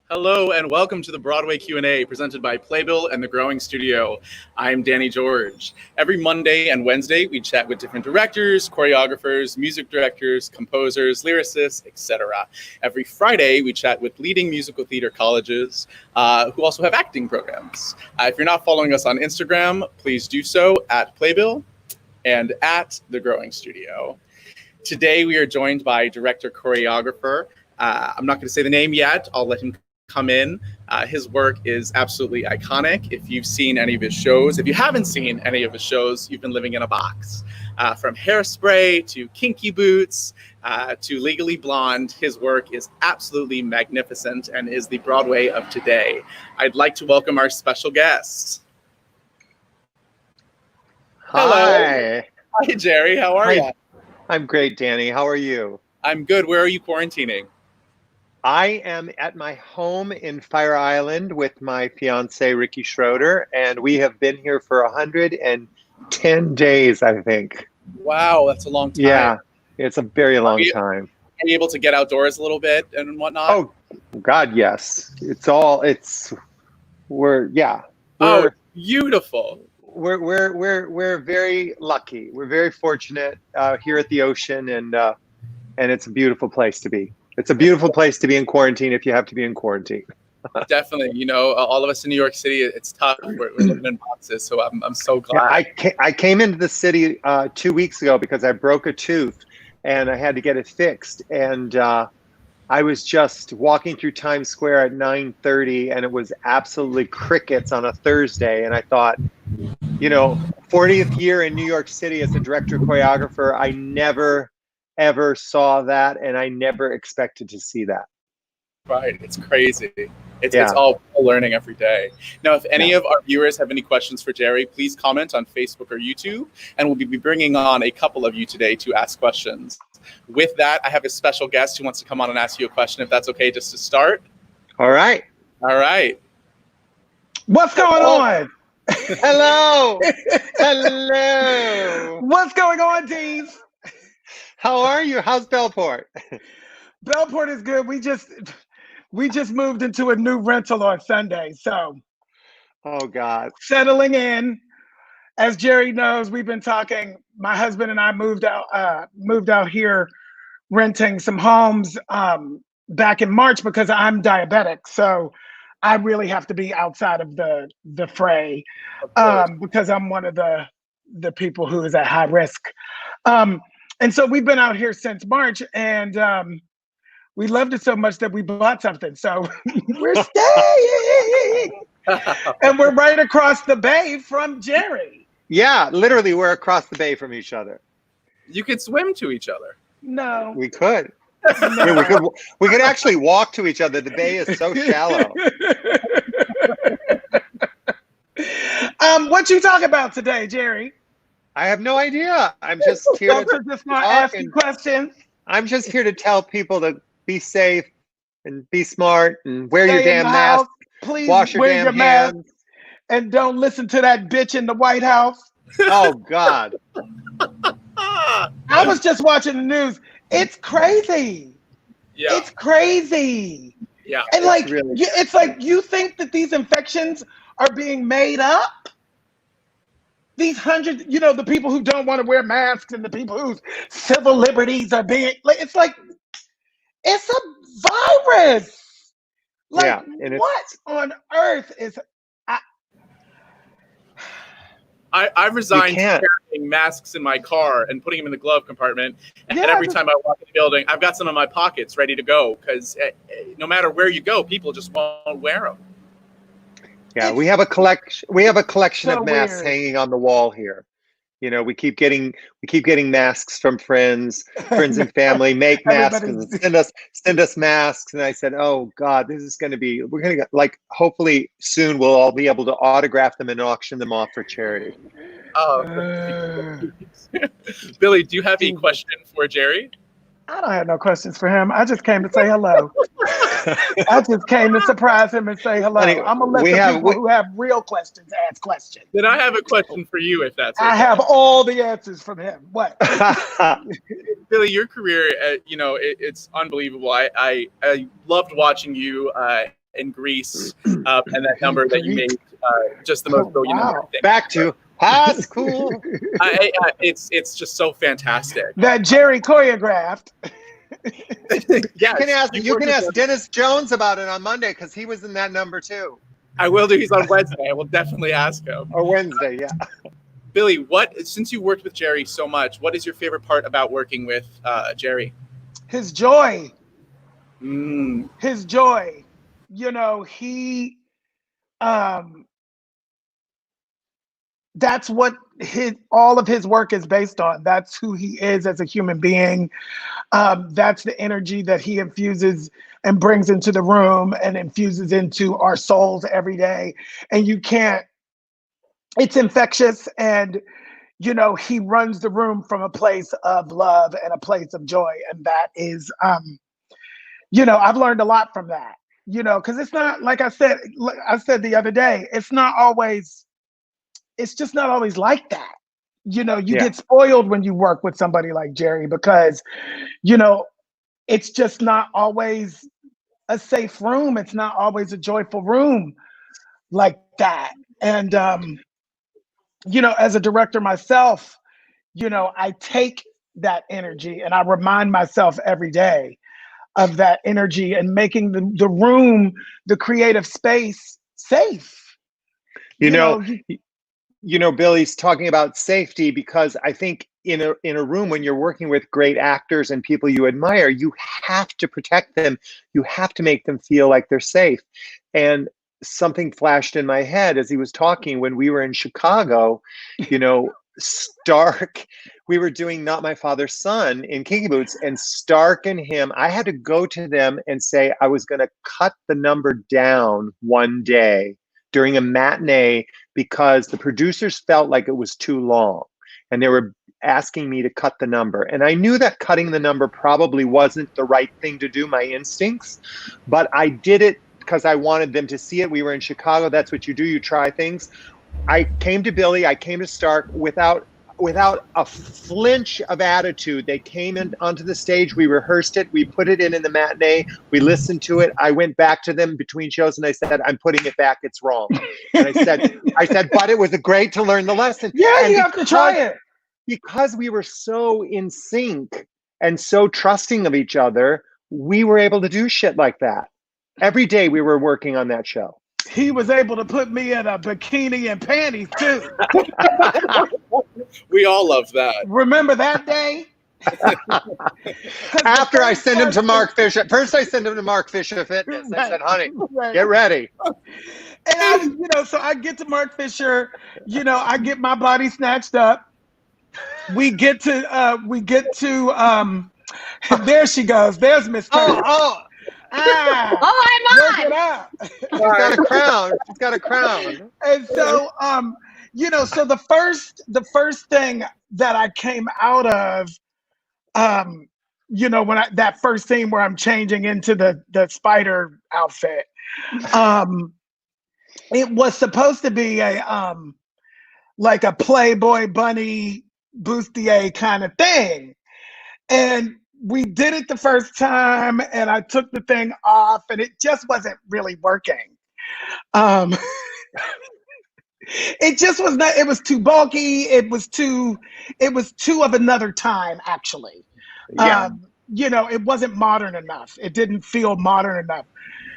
Hello and welcome to the Broadway Q&A presented by Playbill and the Growing Studio. I'm Danny George. Every Monday and Wednesday, we chat with different directors, choreographers, music directors, composers, lyricists, etc. Every Friday, we chat with leading musical theater colleges who also have acting programs. If you're not following us on Instagram, please do so at Playbill and at the Growing Studio. Today, we are joined by Director-Choreographer. I'm not going to say the name yet. I'll let him come in. His work is absolutely iconic. If you've seen any of his shows, if you haven't seen any of his shows, you've been living in a box. From Hairspray to Kinky Boots to Legally Blonde, his work is absolutely magnificent and is the Broadway of today. I'd like to welcome our special guest. Hello. Hi, Jerry. How are you? I'm great, Danny. How are you? I'm good. Where are you quarantining? I am at my home in Fire Island with my fiance, Ricky Schroeder, and we have been here for 110 days, I think. Wow, that's a long time. Yeah, it's a very long time. Are you able to get outdoors a little bit and whatnot? Oh, God, yes. We're beautiful. We're very lucky. We're very fortunate here at the ocean, and it's a beautiful place to be. It's a beautiful place to be in quarantine if you have to be in quarantine. Definitely. You know, all of us in New York City, it's tough. We're living in boxes, so I'm so glad. Yeah, I came into the city 2 weeks ago because I broke a tooth and I had to get it fixed. And I was just walking through Times Square at 9:30 and it was absolutely crickets on a Thursday. And I thought, 40th year in New York City as a director-choreographer, I never ever saw that, and I never expected to see that. Right, it's crazy. It's all learning every day. Now, if any of our viewers have any questions for Jerry, please comment on Facebook or YouTube, and we'll be bringing on a couple of you today to ask questions. With that, I have a special guest who wants to come on and ask you a question, if that's okay, just to start. All right. What's going on? Hello. Hello. What's going on, Denis? How are you? How's Bellport? Bellport is good. We just moved into a new rental on Sunday, so. Oh God. Settling in. As Jerry knows, we've been talking. My husband and I moved out here, renting some homes back in March because I'm diabetic. So I really have to be outside of the fray because I'm one of the people who is at high risk. And so we've been out here since March, and we loved it so much that we bought something. So we're staying, and we're right across the bay from Jerry. Yeah, literally, we're across the bay from each other. You could swim to each other. No, we could. No. Yeah, we could actually walk to each other. The bay is so shallow. What you talk about today, Jerry? I have no idea. I'm just here to ask you questions. I'm just here to tell people to be safe and be smart and wear your damn mask. Please wash your damn hands. And don't listen to that bitch in the White House. Oh, God. I was just watching the news. It's crazy. Yeah. It's crazy. Yeah. And it's like you think that these infections are being made up? These hundreds, the people who don't want to wear masks and the people whose civil liberties are being, it's a virus. What on earth is, I've resigned to carrying masks in my car and putting them in the glove compartment. And every time I walk in the building, I've got some in my pockets ready to go because no matter where you go, people just won't wear them. Yeah, we have a collection so of masks weird. hanging on the wall here. We keep getting masks from friends and family. Make masks and send us masks. And I said, oh God, we're gonna get hopefully soon we'll all be able to autograph them and auction them off for charity. Oh, Billy, do you have a question for Jerry? I don't have no questions for him. I just came to say hello. I just came to surprise him and say hello. Honey, I'm going to let people who have real questions ask questions. Then I have a question for you, if that's okay. I have all the answers from him. What? Billy, your career, it's unbelievable. I loved watching you in Greece, and that number that you made, just the most brilliant thing. Back to high school. It's just so fantastic. That Jerry choreographed. Yes, You can ask Dennis Jones about it on Monday because he was in that number too. I will do. He's on Wednesday. I will definitely ask him. Or Wednesday, yeah. Billy, since you worked with Jerry so much, what is your favorite part about working with Jerry? His joy. Mm. His joy. You know, he that's what all of his work is based on. That's who he is as a human being. That's the energy that he infuses and brings into the room and infuses into our souls every day. And it's infectious. And, you know, he runs the room from a place of love and a place of joy. And that is, you know, I've learned a lot from that, you know, because it's not, like I said the other day, it's just not always like that. You know, you get spoiled when you work with somebody like Jerry because, you know, it's just not always a safe room. It's not always a joyful room like that. And, you know, as a director myself, you know, I take that energy and I remind myself every day of that energy and making the room, the creative space safe. You know, Billy's talking about safety because I think in a room when you're working with great actors and people you admire, you have to protect them. You have to make them feel like they're safe. And something flashed in my head as he was talking when we were in Chicago, you know, Stark, we were doing Not My Father's Son in Kinky Boots, and Stark and him, I had to go to them and say I was going to cut the number down one day during a matinee because the producers felt like it was too long and they were asking me to cut the number. And I knew that cutting the number probably wasn't the right thing to do, my instincts, but I did it because I wanted them to see it. We were in Chicago. That's what you do. You try things. I came to Billy, I came to Stark without a flinch of attitude. They came in onto the stage. We rehearsed it. We put it in the matinee. We listened to it. I went back to them between shows and I said, I'm putting it back. It's wrong. And I said, but it was great to learn the lesson. Yeah, and you have to try it. Because we were so in sync and so trusting of each other, we were able to do shit like that. Every day we were working on that show. He was able to put me in a bikini and panties too. We all love that. Remember that day? After I sent him to Mark Fisher. First I sent him to Mark Fisher Fitness. I said, honey, get ready. And so I get to Mark Fisher, I get my body snatched up. We get to there she goes. There's Miss Turner. I'm on. She's got a crown. She's got a crown. And so, so the first thing that I came out of, when that first scene where I'm changing into the spider outfit, it was supposed to be like a Playboy bunny bustier kind of thing, and we did it the first time and I took the thing off and it just wasn't really working. It just was not, it was too bulky. It was too of another time, actually. Yeah. It wasn't modern enough. It didn't feel modern enough.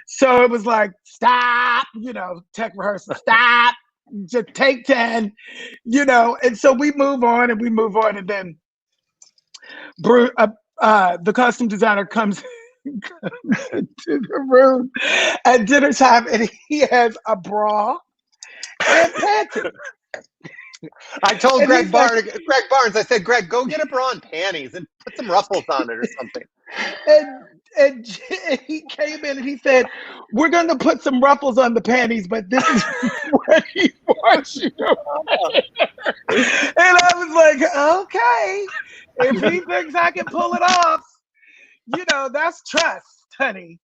So it was like, stop, tech rehearsal, stop, just take 10, and so we move on and then the costume designer comes into the room at dinner time and he has a bra and panties. I told Greg Barnes, I said, Greg, go get a bra and panties and put some ruffles on it or something. And he came in and he said, we're going to put some ruffles on the panties, but this is what he wants you to wear. And I was like, okay, if he thinks I can pull it off, that's trust, honey.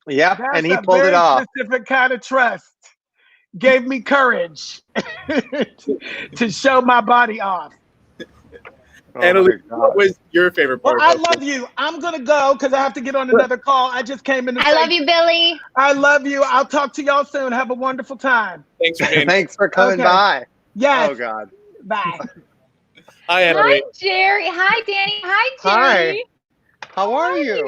Yeah, That's and he pulled it off. Specific kind of trust. Gave me courage to show my body off. Annaleigh, what was your favorite part? Well, I love you. I'm going to go because I have to get on another call. I just came in to I love you, Billy. I love you. I'll talk to y'all soon. Have a wonderful time. Thanks for being Thanks for coming by. Yes. Oh, God. Bye. Hi, Annaleigh. Hi, Jerry. Hi, Danny. Hi, Jerry. Hi. How are you?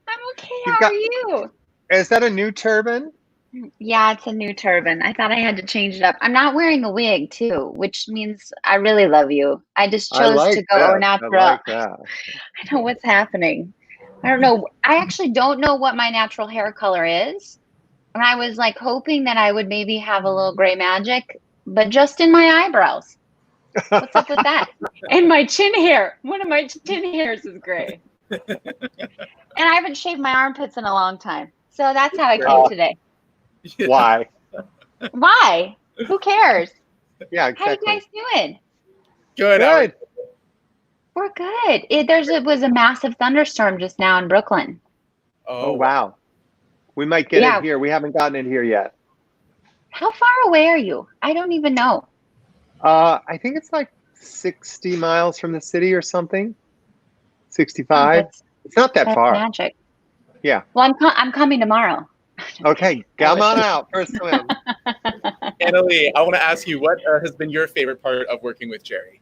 I'm okay. How are you? Is that a new turban? Yeah, it's a new turban. I thought I had to change it up. I'm not wearing a wig, too, which means I really love you. I just chose to go au natural. I like that. I don't know what's happening. I don't know. I actually don't know what my natural hair color is. And I was like hoping that I would maybe have a little gray magic, but just in my eyebrows. What's up with that? And my chin hair. One of my chin hairs is gray. And I haven't shaved my armpits in a long time. So that's how I came today. Why? Why? Who cares? Yeah, exactly. How you guys doing? Good. We're good. It was a massive thunderstorm just now in Brooklyn. Oh, wow. We might get it here. We haven't gotten it here yet. How far away are you? I don't even know. I think it's like 60 miles from the city or something. 65. It's not that far. Magic. Yeah. Well, I'm coming tomorrow. Okay, come on out for a swim. Annaleigh, I want to ask you, what has been your favorite part of working with Jerry?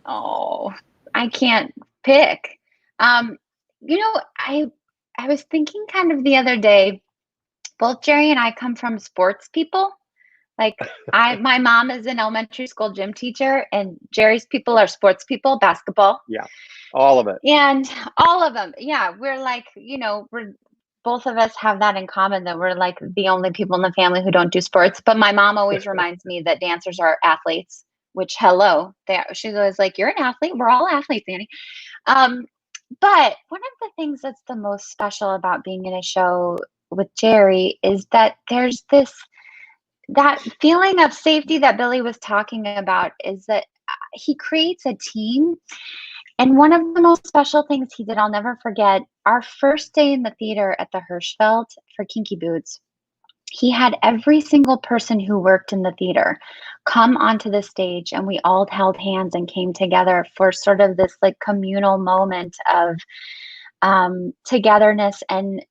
Oh, I can't pick. You know, I was thinking kind of the other day, both Jerry and I come from sports people. Like my mom is an elementary school gym teacher, and Jerry's people are sports people, basketball. Yeah, all of it. And all of them. Yeah, we're like, we're both of us have that in common, that we're like the only people in the family who don't do sports. But my mom always reminds me that dancers are athletes, which she's always like, you're an athlete. We're all athletes, Annie. But one of the things that's the most special about being in a show with Jerry is that there's that feeling of safety that Billy was talking about, is that he creates a team. And one of the most special things he did, I'll never forget, our first day in the theater at the Hirschfeld for Kinky Boots, he had every single person who worked in the theater come onto the stage, and we all held hands and came together for sort of this like communal moment of togetherness and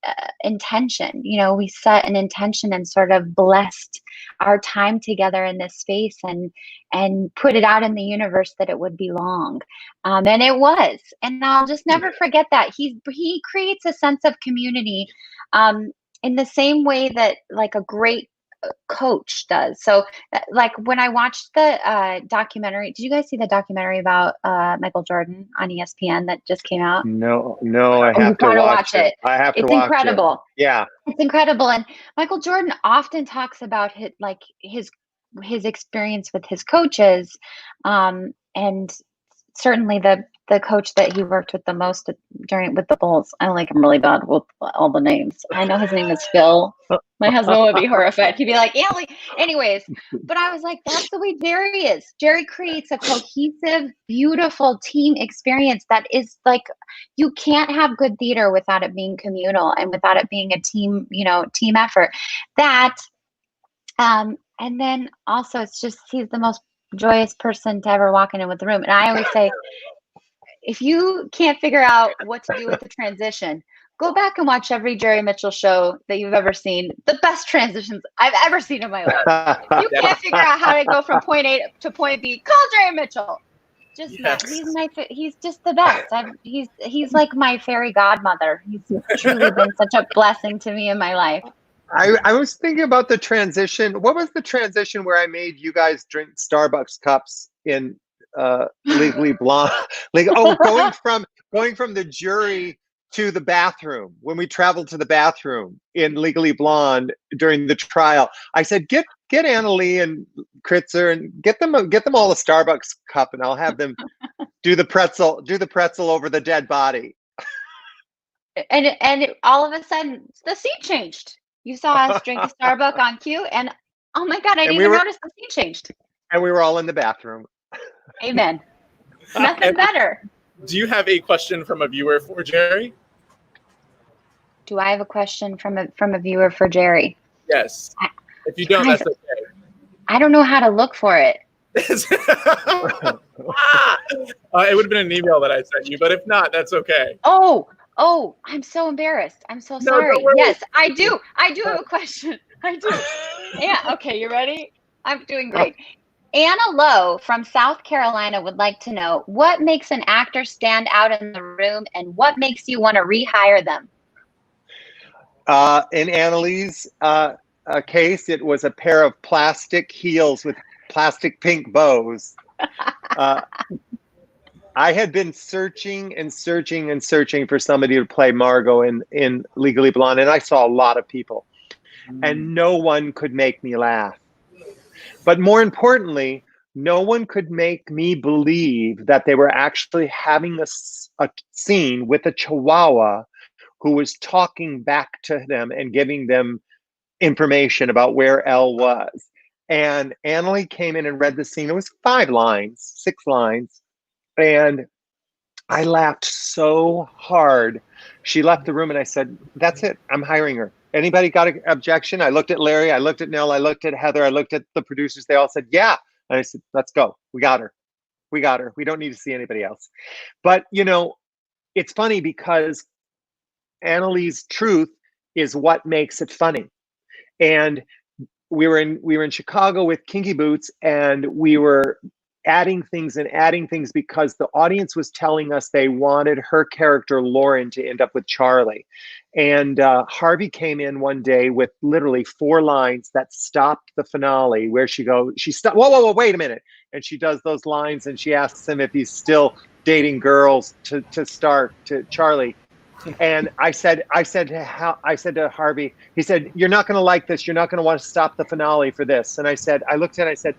intention. We set an intention and sort of blessed our time together in this space and put it out in the universe that it would belong. And it was. And I'll just never forget that. He creates a sense of community in the same way that like a great coach does. So like when I watched the documentary, did you guys see the documentary about Michael Jordan on ESPN that just came out? No, I have to watch it. I have to watch it. It's incredible. Yeah. It's incredible. And Michael Jordan often talks about his experience with his coaches, and certainly the coach that he worked with the most with the Bulls. I like him really bad with all the names. I know his name is Phil. My husband would be horrified. He'd be like, yeah. Anyways, but I was like, that's the way Jerry is. Jerry creates a cohesive, beautiful team experience that is like, you can't have good theater without it being communal and without it being a team, team effort. And then also it's just, he's the most joyous person to ever walk in with the room. And I always say, if you can't figure out what to do with the transition, go back and watch every Jerry Mitchell show that you've ever seen. The best transitions I've ever seen in my life. You can't figure out how to go from point A to point B. Call Jerry Mitchell. He's just the best. He's like my fairy godmother. He's truly been such a blessing to me in my life. I was thinking about the transition. What was the transition where I made you guys drink Starbucks cups in Legally Blonde? Going from the jury to the bathroom, when we traveled to the bathroom in Legally Blonde during the trial. I said, get Annaleigh and Kritzer and get them all a Starbucks cup, and I'll have them do the pretzel over the dead body. And all of a sudden the scene changed. You saw us drink a Starbucks on cue, and oh my God, I didn't even notice the scene changed. And we were all in the bathroom. Amen. Nothing better. Do you have a question from a viewer for Jerry? Do I have a question from a viewer for Jerry? Yes. If you don't, that's okay. I don't know how to look for it. It would have been an email that I sent you, but if not, that's okay. Oh, I'm so embarrassed. I'm so No, sorry. don't worry. Yes, I do have a question. I do. Yeah, okay, you ready? I'm doing great. Anna Lowe from South Carolina would like to know, what makes an actor stand out in the room and what makes you want to rehire them? In Annaleigh's case, it was a pair of plastic heels with plastic pink bows. I had been searching and searching and searching for somebody to play Margot in Legally Blonde, and I saw a lot of people, and no one could make me laugh. But more importantly, no one could make me believe that they were actually having a scene with a Chihuahua who was talking back to them and giving them information about where Elle was. And Annaleigh came in and read the scene. It was 6 lines. And I laughed so hard. She left the room and I said, that's it. I'm hiring her. Anybody got an objection? I looked at Larry. I looked at Nell. I looked at Heather. I looked at the producers. They all said, yeah. And I said, let's go. We got her. We got her. We don't need to see anybody else. But, you know, it's funny because Annaleigh's truth is what makes it funny. And we were in Chicago with Kinky Boots, and we were adding things because the audience was telling us they wanted her character Lauren to end up with Charlie. And Harvey came in one day with literally 4 lines that stopped the finale, where she stopped, whoa, wait a minute. And she does those lines and she asks him if he's still dating girls to Charlie. And I said to Harvey, he said, you're not going to like this. You're not going to want to stop the finale for this. And I looked at it, I said,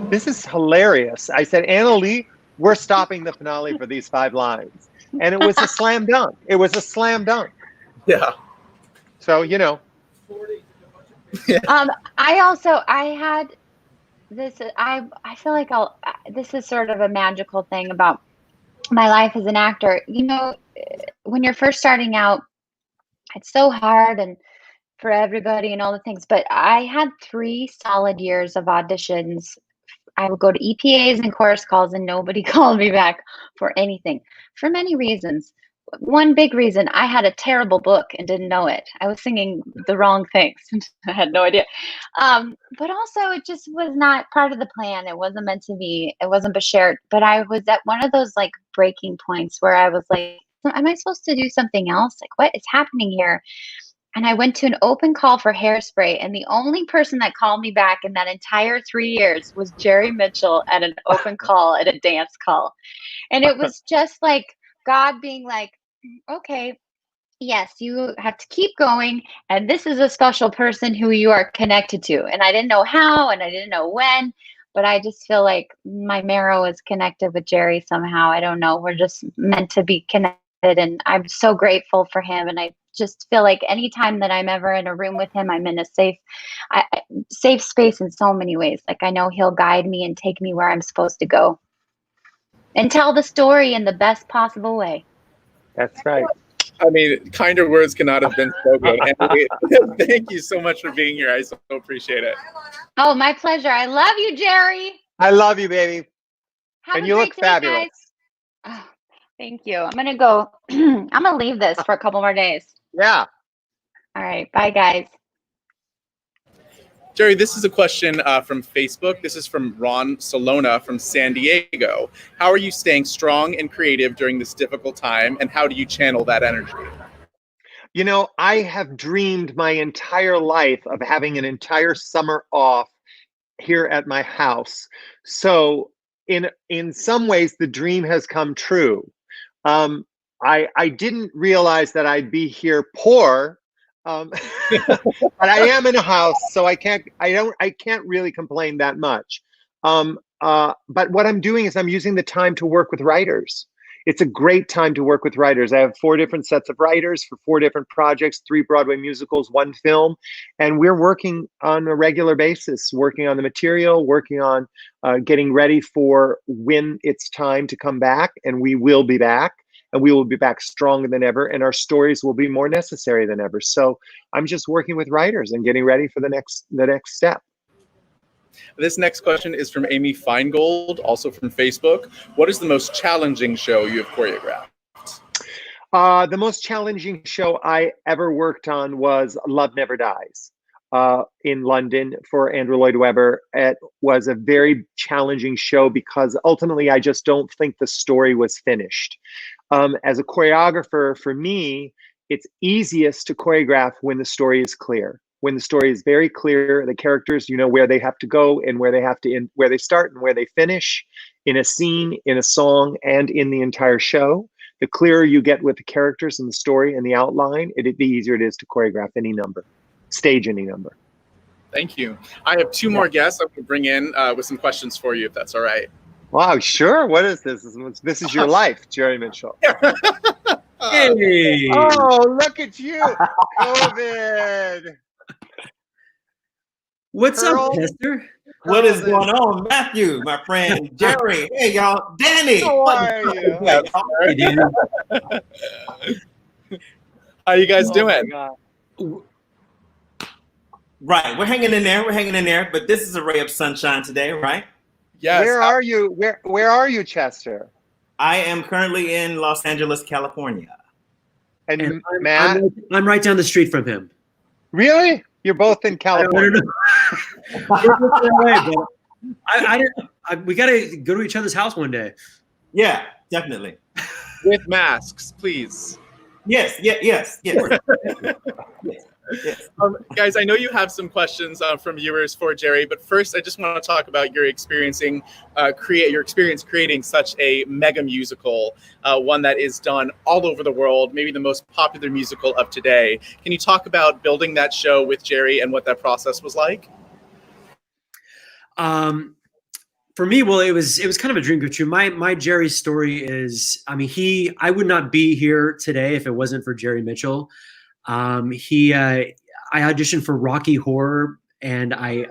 this is hilarious. I said, Annaleigh, we're stopping the finale for these 5 lines. And it was a slam dunk. It was a slam dunk. Yeah. So, you know. I had this, I feel like this is sort of a magical thing about my life as an actor. You know, when you're first starting out, it's so hard and for everybody and all the things, but I had 3 solid years of auditions. I would go to EPAs and chorus calls and nobody called me back for anything for many reasons. One big reason, I had a terrible book and didn't know it. I was singing the wrong things. I had no idea. But also it just was not part of the plan. It wasn't meant to be. It wasn't Bashert. But I was at one of those like breaking points where I was like, am I supposed to do something else? Like, what is happening here? And I went to an open call for Hairspray, and the only person that called me back in that entire 3 years was Jerry Mitchell at an open call at a dance call. And it was just like God being like, okay, yes, you have to keep going. And this is a special person who you are connected to. And I didn't know how, and I didn't know when, but I just feel like my marrow is connected with Jerry somehow. I don't know. We're just meant to be connected. And I'm so grateful for him. And I just feel like anytime that I'm ever in a room with him, I'm in a safe space in so many ways. Like I know he'll guide me and take me where I'm supposed to go and tell the story in the best possible way. That's right. I mean, kinder words cannot have been spoken. Thank you so much for being here. I so appreciate it. Oh, my pleasure. I love you, Jerry. I love you, baby. Have and a you great look day, fabulous. Guys. Oh, thank you. I'm going to go. I'm going to leave this for a couple more days. Yeah. All right. Bye, guys. Jerry, this is a question from Facebook. This is from Ron Salona from San Diego. How are you staying strong and creative during this difficult time, and how do you channel that energy? You know, I have dreamed my entire life of having an entire summer off here at my house. So in some ways, the dream has come true. I didn't realize that I'd be here poor. But I am in a house, so I can't really complain that much. But what I'm doing is I'm using the time to work with writers. It's a great time to work with writers. I have 4 different sets of writers for 4 different projects, 3 Broadway musicals, 1 film, and we're working on a regular basis, working on the material, working on getting ready for when it's time to come back, and we will be back. And we will be back stronger than ever, and our stories will be more necessary than ever. So I'm just working with writers and getting ready for the next step. This next question is from Amy Feingold, also from Facebook. What is the most challenging show you have choreographed? The most challenging show I ever worked on was Love Never Dies in London for Andrew Lloyd Webber. It was a very challenging show because ultimately I just don't think the story was finished. As a choreographer, for me, it's easiest to choreograph when the story is clear. When the story is very clear, the characters, you know, where they have to go and where they have to end, where they start and where they finish in a scene, in a song, and in the entire show. The clearer you get with the characters and the story and the outline, the easier it is to choreograph any number, stage any number. Thank you. I have two more guests I will bring in with some questions for you, if that's all right. Wow, sure. What is this? This is your life, Jerry Mitchell. Hey! Oh, look at you, COVID. What's Earl? up, Chester? What is going on, Matthew, my friend, Jerry? Hey, y'all, Danny. How are you? Hey, Danny. How you guys Oh my doing? God. Right, we're hanging in there. We're hanging in there. But this is a ray of sunshine today, right? Yes. Where are you? Where are you, Chester? I am currently in Los Angeles, California. And, And Matt? I'm right down the street from him. Really? You're both in I California. don't know. We got to go to each other's house one day. Yeah, definitely. With masks, please. Yes. Yes. Guys, I know you have some questions from viewers for Jerry, but first I just want to talk about your experience creating such a mega musical, one that is done all over the world, maybe the most popular musical of today. Can you talk about building that show with Jerry and what that process was like? For me, well, it was kind of a dream come true. My Jerry story is, I mean, I would not be here today if it wasn't for Jerry Mitchell. I auditioned for Rocky Horror, and I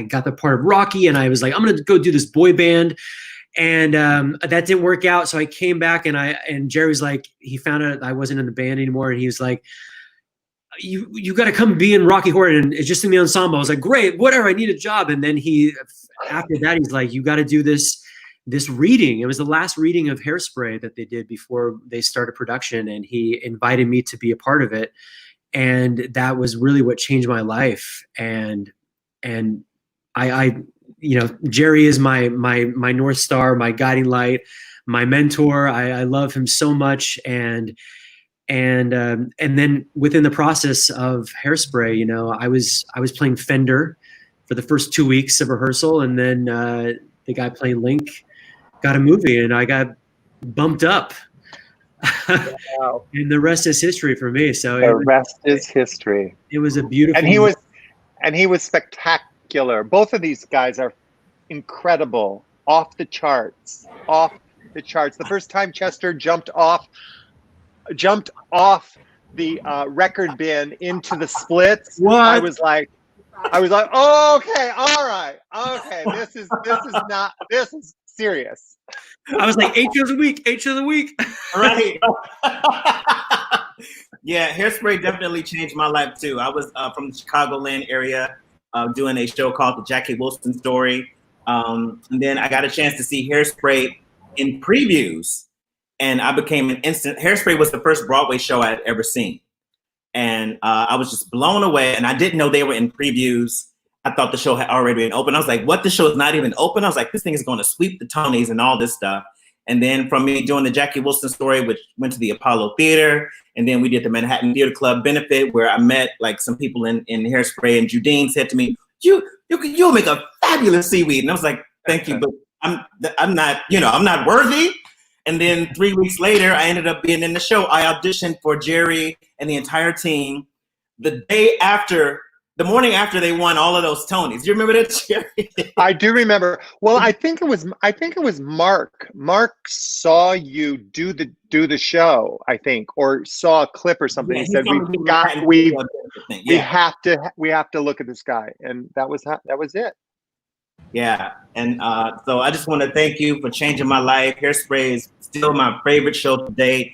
got the part of Rocky, and I was like, I'm gonna go do this boy band, and that didn't work out. So I came back, and Jerry was like, he found out I wasn't in the band anymore, and he was like, you got to come be in Rocky Horror, and it's just in the ensemble. I was like, great, whatever, I need a job. And then after that, he's like, you got to do this reading. It was the last reading of Hairspray that they did before they started production, and he invited me to be a part of it, and that was really what changed my life. And I you know, Jerry is my North Star, my guiding light, my mentor. I love him so much, and then within the process of Hairspray, you know, I was playing Fender for the first 2 weeks of rehearsal, and then the guy playing Link got a movie, and I got bumped up. Wow. And the rest is history for me. So The rest is history. it was a beautiful. And he was spectacular. Both of these guys are incredible, off the charts. The first time Chester jumped off the record bin into the splits, What? I was like, oh, okay, all right, okay, this is serious. I was like 8 shows a week. Right. Yeah, Hairspray definitely changed my life too. I was from the Chicagoland area doing a show called The Jackie Wilson Story. And then I got a chance to see Hairspray in previews. And I became an instant. Hairspray was the first Broadway show I had ever seen. And I was just blown away. And I didn't know they were in previews. I thought the show had already been open. I was like, what? The show is not even open? I was like, this thing is going to sweep the Tonys and all this stuff. And then from me doing the Jackie Wilson Story, which went to the Apollo Theater. And then we did the Manhattan Theater Club benefit, where I met like some people in Hairspray. And Judine said to me, you'll make a fabulous seaweed. And I was like, thank you, but I'm not, I'm not worthy. And then 3 weeks later, I ended up being in the show. I auditioned for Jerry and the entire team the morning after they won all of those Tonys. Do you remember that, Jerry? I do remember. Well, I think it was Mark. Mark saw you do the show, I think, or saw a clip or something. Yeah, he said, we have to look at this guy, and that was it. Yeah, and so I just want to thank you for changing my life. Hairspray is still my favorite show to date.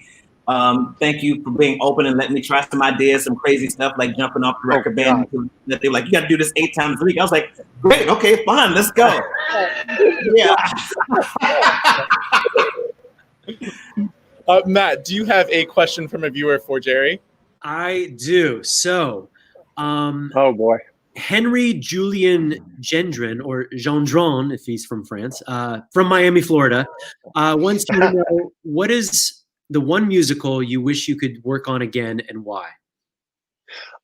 Thank you for being open and letting me try some ideas, some crazy stuff like jumping off the record band. That they're like, you got to do this 8 times a week. I was like, Great. Okay, fine. Let's go. Yeah. Matt, do you have a question from a viewer for Jerry? I do. So, Oh boy. Henry Julian Gendron, or Gendron, if he's from France, from Miami, Florida, wants to know, what is the one musical you wish you could work on again, and why?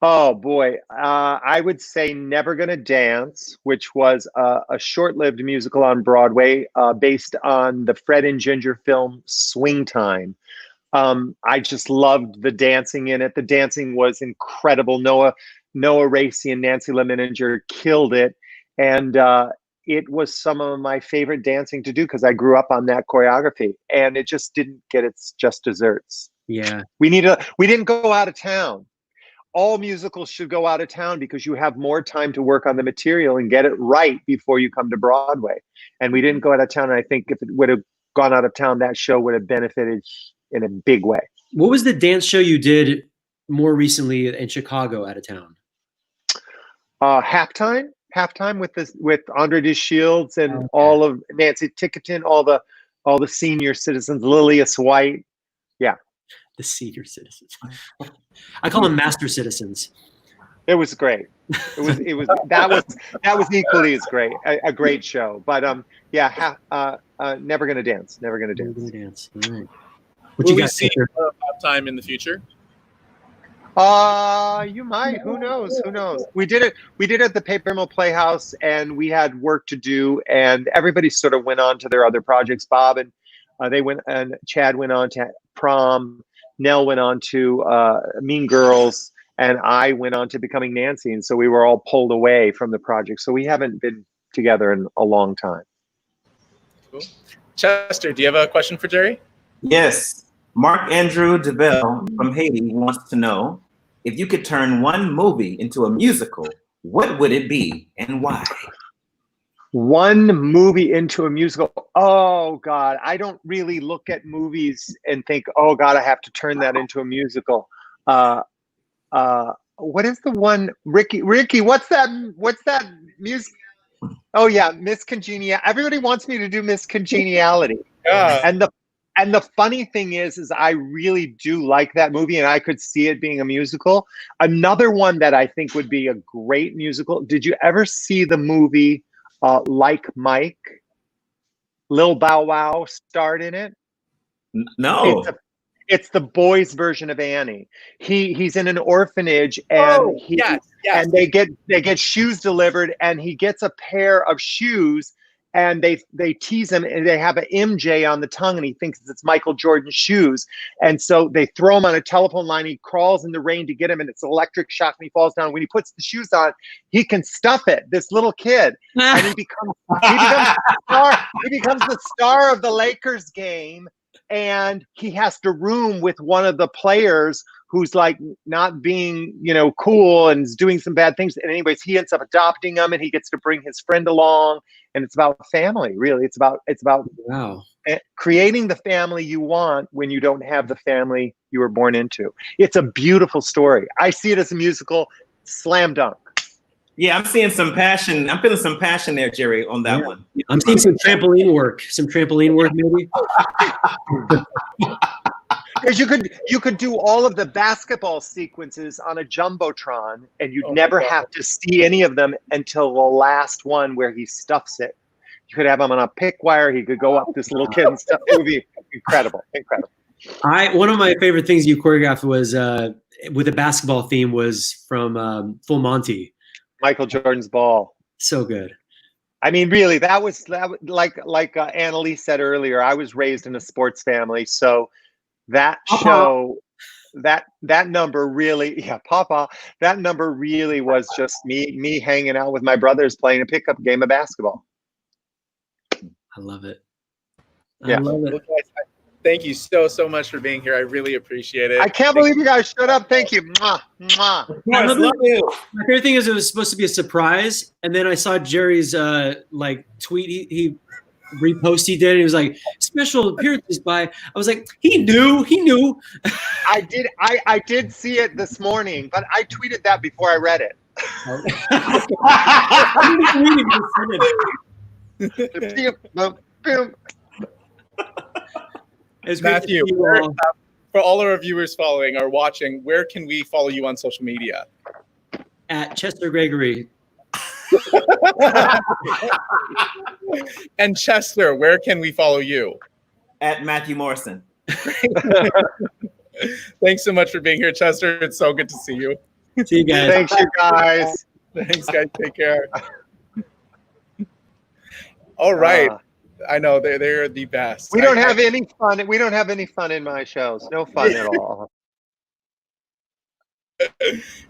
Oh boy, I would say Never Gonna Dance, which was a short-lived musical on Broadway based on the Fred and Ginger film Swing Time. I just loved the dancing in it. The dancing was incredible. Noah Racy and Nancy Lemininger killed it, and it was some of my favorite dancing to do because I grew up on that choreography, and it just didn't get its just desserts. Yeah, We didn't go out of town. All musicals should go out of town because you have more time to work on the material and get it right before you come to Broadway. And we didn't go out of town. And I think if it would have gone out of town, that show would have benefited in a big way. what was the dance show you did more recently in Chicago, out of town? Halftime with Andre de Shields and all of Nancy Tickerton, all the senior citizens, Lilius White. Yeah. The senior citizens. I call them master citizens. It was great. That was equally as great. A great show. But Never Gonna Dance. Never Gonna Dance. Never Gonna Dance. All right. What you guys see time in the future? You might. Who knows? We did it at the Paper Mill Playhouse, and we had work to do, and everybody sort of went on to their other projects. Bob and Chad went on to Prom. Nell went on to Mean Girls, and I went on to Becoming Nancy, and so we were all pulled away from the project. So we haven't been together in a long time. Cool. Chester, do you have a question for Jerry? Yes. Mark Andrew DeBell from Haiti wants to know, if you could turn one movie into a musical, what would it be and why? One movie into a musical. Oh God, I don't really look at movies and think, oh God, I have to turn that into a musical. What is the one? Ricky, what's that music? Oh yeah, Miss Congeniality. Everybody wants me to do Miss Congeniality. Yeah. And the funny thing is I really do like that movie, and I could see it being a musical. Another one that I think would be a great musical. Did you ever see the movie Like Mike? Lil Bow Wow starred in it. No. It's the boys' version of Annie. He's in an orphanage, and and they get shoes delivered, and he gets a pair of shoes, and they tease him, and they have an MJ on the tongue, and he thinks it's Michael Jordan's shoes, and so they throw him on a telephone line. He crawls in the rain to get him, and it's electric shock, and he falls down. When he puts the shoes on, he can stuff it. This little kid, and he becomes the star of the Lakers game. And he has to room with one of the players who's like not being, cool and is doing some bad things. And anyways, he ends up adopting him, and he gets to bring his friend along. And it's about family, really. It's about wow, creating the family you want when you don't have the family you were born into. It's a beautiful story. I see it as a musical, slam dunk. Yeah, I'm seeing some passion. I'm feeling some passion there, Jerry, on that one. I'm seeing some trampoline work. Maybe. Because you could do all of the basketball sequences on a jumbotron, and you'd never have to see any of them until the last one where he stuffs it. You could have him on a pick wire. He could go up this little kid and stuff. It would be incredible. One of my favorite things you choreographed was with a basketball theme was from Full Monty. Michael Jordan's Ball. So good. I mean, really, that was like Annaleigh said earlier. I was raised in a sports family, so that show, that number really, Papa. That number really was just me hanging out with my brothers playing a pickup game of basketball. I love it. Yeah. I love it. Thank you so much for being here. I really appreciate it. I can't believe you guys showed up. Thank you. Mwah, mwah. I love you. My favorite thing is it was supposed to be a surprise, and then I saw Jerry's tweet. He repost he did. He was like, special appearances by. I was like, he knew. I did see it this morning, but I tweeted that before I read it. It's Matthew, for all our viewers following or watching, where can we follow you on social media? At Chester Gregory. And Chester, where can we follow you? At Matthew Morrison. Thanks so much for being here, Chester. It's so good to see you. See you guys. Thanks, you guys. Thanks, guys. Take care. All right. I know they're the best. We don't have any fun. We don't have any fun in my shows. No fun at all.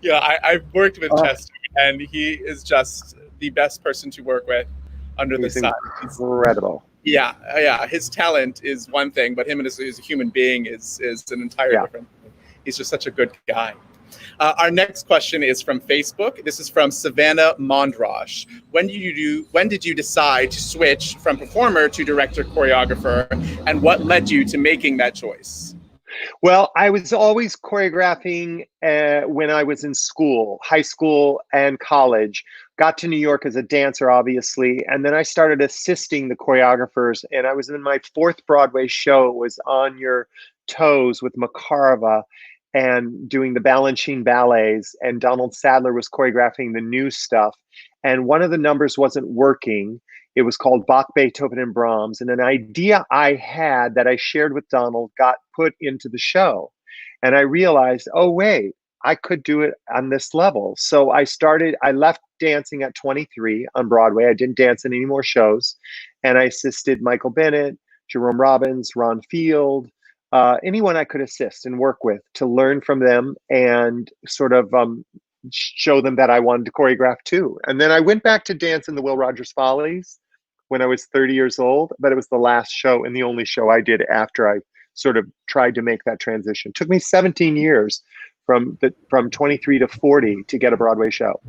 Yeah, I've worked with Chester, and he is just the best person to work with under the sun. Incredible. Yeah. His talent is one thing, but him as a human being is an entire different thing. He's just such a good guy. Our next question is from Facebook. This is from Savannah Mondrash. When did you decide to switch from performer to director choreographer, and what led you to making that choice? Well, I was always choreographing when I was in school, high school and college. Got to New York as a dancer, obviously, and then I started assisting the choreographers, and I was in my 4th Broadway show. It was On Your Toes with Makarova, and doing the Balanchine ballets, and Donald Sadler was choreographing the new stuff. And one of the numbers wasn't working. It was called Bach, Beethoven, and Brahms. And an idea I had that I shared with Donald got put into the show. And I realized, oh, wait, I could do it on this level. So I left dancing at 23 on Broadway. I didn't dance in any more shows. And I assisted Michael Bennett, Jerome Robbins, Ron Field, anyone I could assist and work with to learn from them and sort of show them that I wanted to choreograph too. And then I went back to dance in the Will Rogers Follies when I was 30 years old, but it was the last show and the only show I did after I sort of tried to make that transition. It took me 17 years from 23 to 40 to get a Broadway show.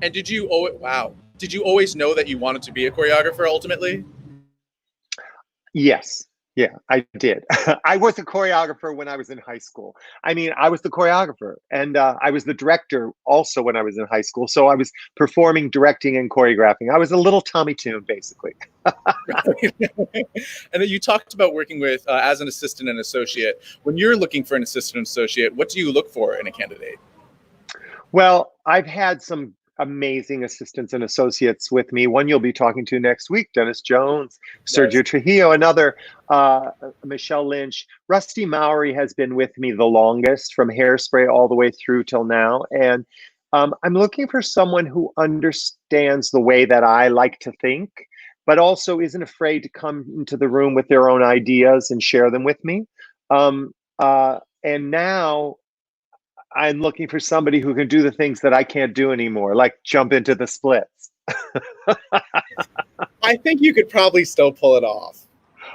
And did you always know that you wanted to be a choreographer ultimately? Yes. Yeah, I did. I was a choreographer when I was in high school. I mean, I was the choreographer, and I was the director also when I was in high school. So I was performing, directing, and choreographing. I was a little Tommy Tune, basically. And then you talked about working with as an assistant and associate. When you're looking for an assistant and associate, what do you look for in a candidate? Well, I've had some amazing assistants and associates with me. One you'll be talking to next week, Dennis Jones, Sergio Trujillo, another Michelle Lynch. Rusty Mowry has been with me the longest, from Hairspray all the way through till now. And I'm looking for someone who understands the way that I like to think, but also isn't afraid to come into the room with their own ideas and share them with me. And now I'm looking for somebody who can do the things that I can't do anymore, like jump into the splits. I think you could probably still pull it off.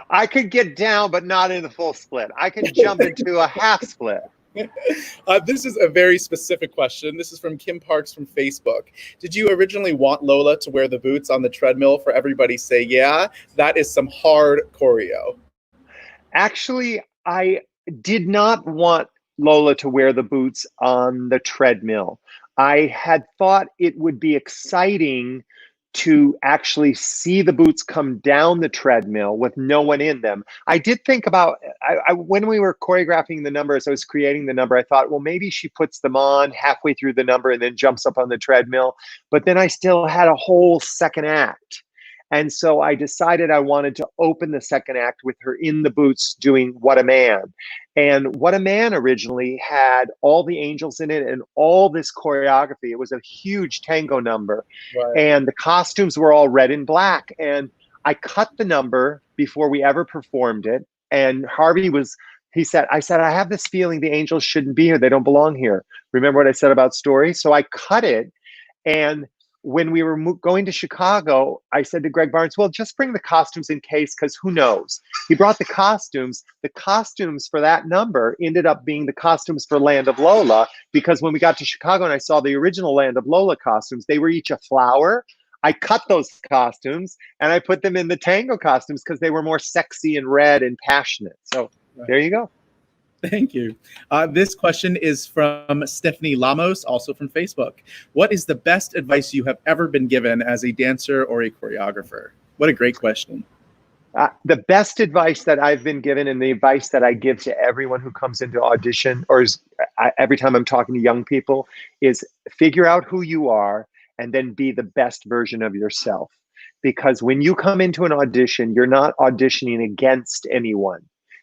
I could get down, but not in the full split. I can jump into a half split. This is a very specific question. This is from Kim Parks from Facebook. Did you originally want Lola to wear the boots on the treadmill for everybody say, yeah, that is some hard choreo? Actually, I did not want Lola to wear the boots on the treadmill. I had thought it would be exciting to actually see the boots come down the treadmill with no one in them. I did think about, when we were choreographing the numbers, I was creating the number, I thought, well, maybe she puts them on halfway through the number and then jumps up on the treadmill. But then I still had a whole second act. And so I decided I wanted to open the second act with her in the boots doing What a Man. And What a Man originally had all the angels in it and all this choreography. It was a huge tango number. Right. And the costumes were all red and black. And I cut the number before we ever performed it. And Harvey I said, I have this feeling the angels shouldn't be here. They don't belong here. Remember what I said about story? So I cut it. And when we were going to Chicago, I said to Greg Barnes, well, just bring the costumes in case, because who knows? He brought the costumes. The costumes for that number ended up being the costumes for Land of Lola, because when we got to Chicago and I saw the original Land of Lola costumes, they were each a flower. I cut those costumes and I put them in the tango costumes because they were more sexy and red and passionate. So there you go. Thank you. This question is from Stephanie Lamos, also from Facebook. What is the best advice you have ever been given as a dancer or a choreographer? What a great question. The best advice that I've been given, and the advice that I give to everyone who comes into audition, or every time I'm talking to young people, is figure out who you are and then be the best version of yourself. Because when you come into an audition, you're not auditioning against anyone.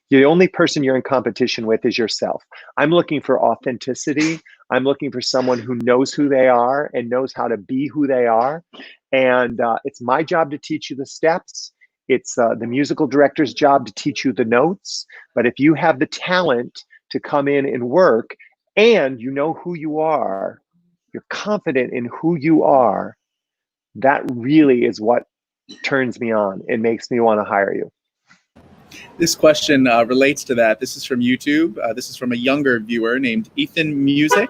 The only person you're in competition with is yourself. I'm looking for authenticity. I'm looking for someone who knows who they are and knows how to be who they are. And it's my job to teach you the steps. It's the musical director's job to teach you the notes. But if you have the talent to come in and work, and you know who you are, you're confident in who you are, that really is what turns me on and makes me want to hire you. This question relates to that. This is from YouTube. This is from a younger viewer named Ethan Music.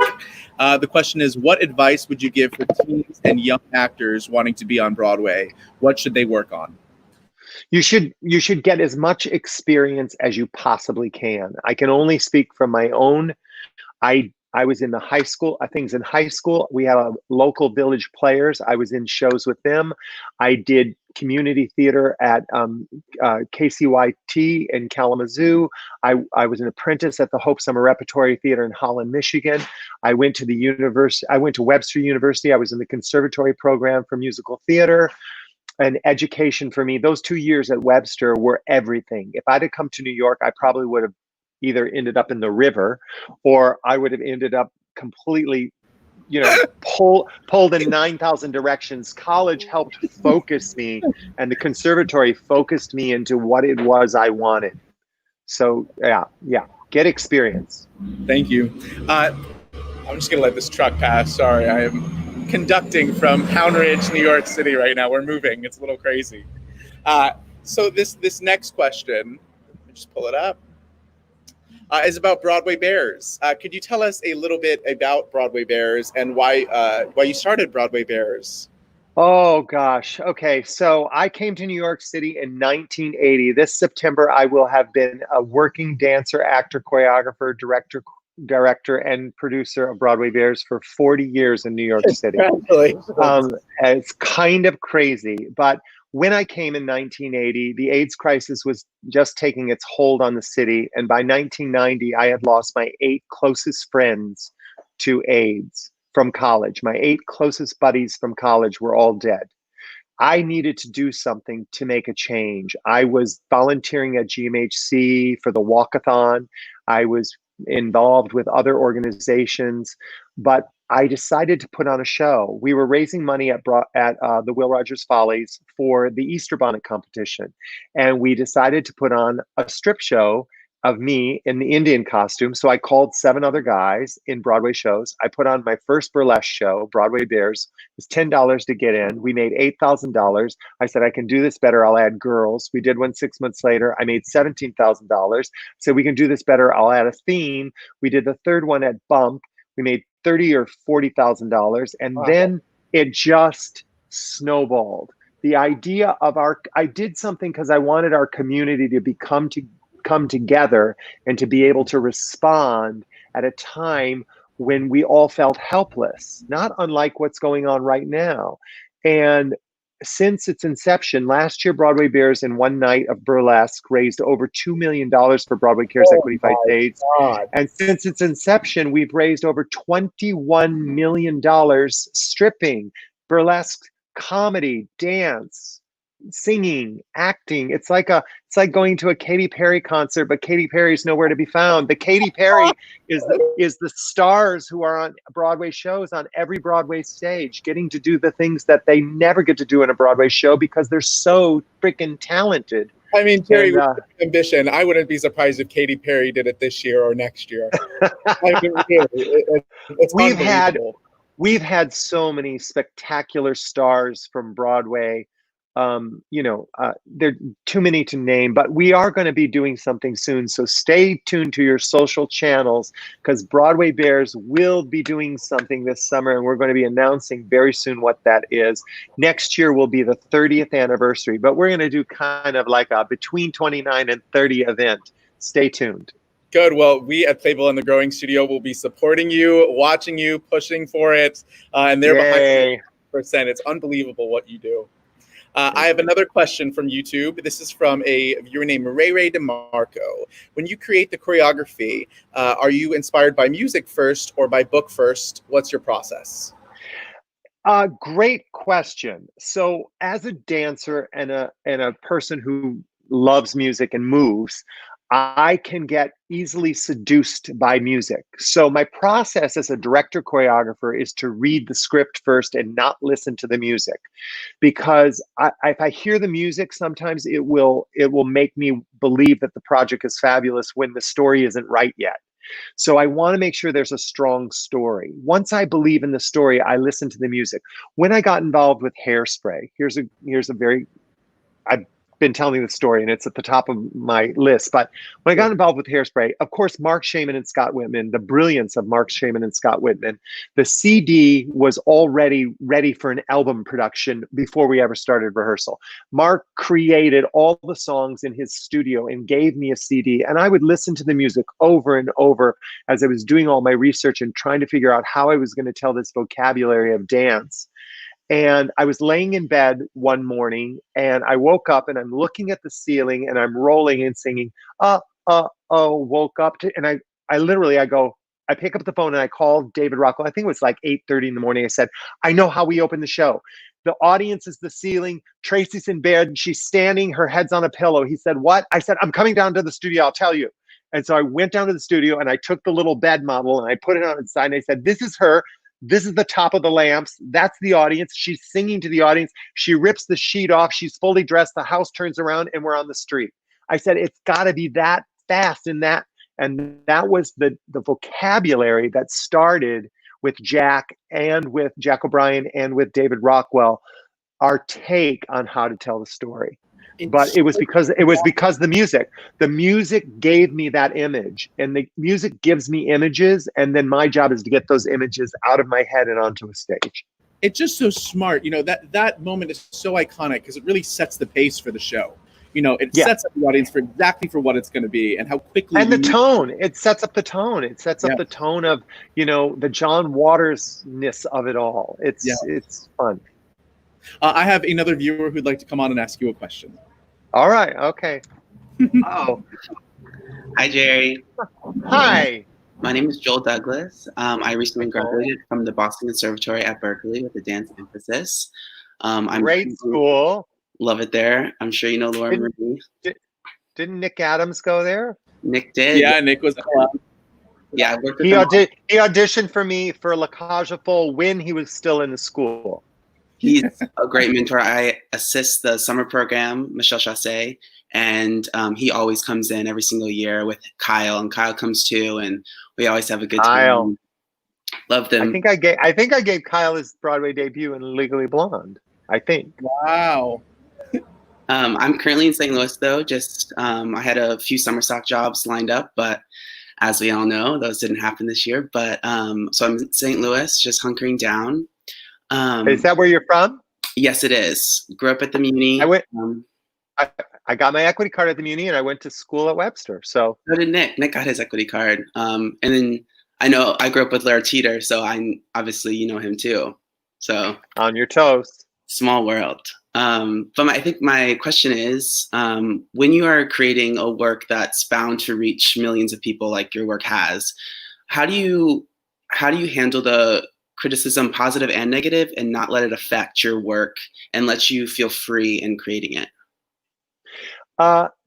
The question is, what advice would you give for teens and young actors wanting to be on Broadway? What should they work on? You should get as much experience as you possibly can. I can only speak from my own. I was in the high school, things in high school. We had a local Village Players. I was in shows with them. I did community theater at KCYT in Kalamazoo. I was an apprentice at the Hope Summer Repertory Theater in Holland, Michigan. I went to the university. I went to Webster University. I was in the conservatory program for musical theater. And education for me, those 2 years at Webster were everything. If I'd have come to New York, I probably would have either ended up in the river, or I would have ended up completely, pulled in 9,000 directions. College helped focus me, and the conservatory focused me into what it was I wanted. So yeah, get experience. Thank you. I'm just gonna let this truck pass. Sorry, I am conducting from Pound Ridge, New York City right now. We're moving. It's a little crazy. So this next question, let me just pull it up, is about Broadway Bears. Could you tell us a little bit about Broadway Bears and why you started Broadway Bears? Oh gosh. Okay. So I came to New York City in 1980. This September, I will have been a working dancer, actor, choreographer, director and producer of Broadway Bears for 40 years in New York City. It's kind of crazy, but when I came in 1980, the AIDS crisis was just taking its hold on the city, and by 1990, I had lost my 8 closest friends to AIDS from college. My 8 closest buddies from college were all dead. I needed to do something to make a change. I was volunteering at GMHC for the walkathon. I was involved with other organizations, but I decided to put on a show. We were raising money at the Will Rogers Follies for the Easter Bonnet competition, and we decided to put on a strip show of me in the Indian costume. So I called 7 other guys in Broadway shows. I put on my first burlesque show, Broadway Bears. It was $10 to get in. We made $8,000. I said, I can do this better. I'll add girls. We did one 6 months later. I made $17,000. So we can do this better. I'll add a theme. We did the third one at Bump. We made $30,000 or $40,000. And then it just snowballed. The idea of I did something because I wanted our community to come together and to be able to respond at a time when we all felt helpless, not unlike what's going on right now. And since its inception, last year, Broadway Bears in one night of burlesque raised over $2 million for Broadway Cares Equity Fight AIDS. And since its inception, we've raised over $21 million stripping, burlesque, comedy, dance, singing, acting. It's like going to a Katy Perry concert, but Katy Perry's nowhere to be found. The Katy Perry is the stars who are on Broadway shows on every Broadway stage, getting to do the things that they never get to do in a Broadway show because they're so freaking talented. I mean, Terry, with ambition, I wouldn't be surprised if Katy Perry did it this year or next year. I mean, it's we've had so many spectacular stars from Broadway. There are too many to name, but we are going to be doing something soon. So stay tuned to your social channels, because Broadway Bears will be doing something this summer, and we're going to be announcing very soon what that is. Next year will be the 30th anniversary, but we're going to do kind of like a between 29 and 30 event. Stay tuned. Good. Well, we at Playbill and the Growing Studio will be supporting you, watching you, pushing for it, and they're behind you 100%. It's unbelievable what you do. I have another question from YouTube. This is from a viewer named Ray DeMarco. When you create the choreography, are you inspired by music first or by book first? What's your process? Great question. So as a dancer and a person who loves music and moves, I can get easily seduced by music. So my process as a director choreographer is to read the script first and not listen to the music, because if I hear the music, sometimes it will make me believe that the project is fabulous when the story isn't right yet. So I want to make sure there's a strong story. Once I believe in the story, I listen to the music. When I got involved with Hairspray, here's a very, I've been telling the story and it's at the top of my list, but when I got involved with Hairspray, of course, Mark Shaman and Scott Whitman, the brilliance of Mark Shaman and Scott Whitman, the CD was already ready for an album production before we ever started rehearsal. Mark created all the songs in his studio and gave me a CD, and I would listen to the music over and over as I was doing all my research and trying to figure out how I was going to tell this vocabulary of dance. And I was laying in bed one morning and I woke up and I'm looking at the ceiling and I'm rolling and singing, woke up to, and I pick up the phone and I call David Rockwell. I think it was like 8:30 in the morning. I said, I know how we open the show. The audience is the ceiling. Tracy's in bed and she's standing, her head's on a pillow. He said, what? I said, I'm coming down to the studio, I'll tell you. And so I went down to the studio and I took the little bed model and I put it on its side and I said, this is her. This is the top of the lamps. That's the audience. She's singing to the audience. She rips the sheet off. She's fully dressed. The house turns around and we're on the street. I said, it's got to be that fast and that. And that was the vocabulary that started with Jack and with Jack O'Brien and with David Rockwell, our take on how to tell the story. But it was because the music gave me that image, and the music gives me images, and then my job is to get those images out of my head and onto a stage. It's just so smart. You know, that moment is so iconic because it really sets the pace for the show. You know, it sets up the audience for exactly for what it's going to be and how quickly. And the tone, it sets up the tone. It sets up the tone of, you know, the John Waters-ness of it all. It's fun. I have another viewer who'd like to come on and ask you a question. All right. Okay. Oh. Hi, Jerry. Hi. My name is Joel Douglas. I recently graduated from the Boston Conservatory at Berkeley with a dance emphasis. I'm Great school. Love it there. I'm sure you know Laura Marie. Didn't Nick Adams go there? Nick did. Yeah, Nick was. Yeah, I worked with he auditioned for me for La Cage aux Folles when he was still in the school. He's a great mentor. I assist the summer program, Michelle Chassé, and he always comes in every single year with Kyle, and Kyle comes too, and we always have a good time. Love them. I think I gave Kyle his Broadway debut in Legally Blonde. I think. Wow. I'm currently in St. Louis though. Just I had a few summer stock jobs lined up, but as we all know, those didn't happen this year. But so I'm in St. Louis, just hunkering down. Is that where you're from? Yes, it is. Grew up at the Muni. I got my equity card at the Muni, and I went to school at Webster. So did Nick. Nick got his equity card. And then I know I grew up with Larry Teeter, so I obviously you know him too. So on your toes. Small world. But I think my question is, when you are creating a work that's bound to reach millions of people, like your work has, how do you handle the criticism, positive and negative, and not let it affect your work and let you feel free in creating it?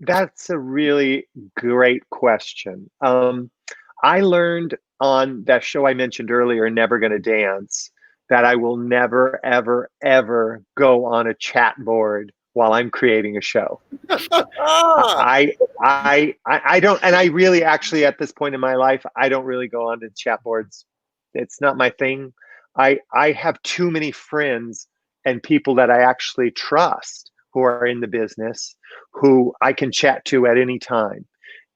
That's a really great question. I learned on that show I mentioned earlier, Never Gonna Dance, that I will never, ever, ever go on a chat board while I'm creating a show. I don't, and I really actually at this point in my life, I don't really go on to chat boards. It's not my thing. I have too many friends and people that I actually trust who are in the business, who I can chat to at any time.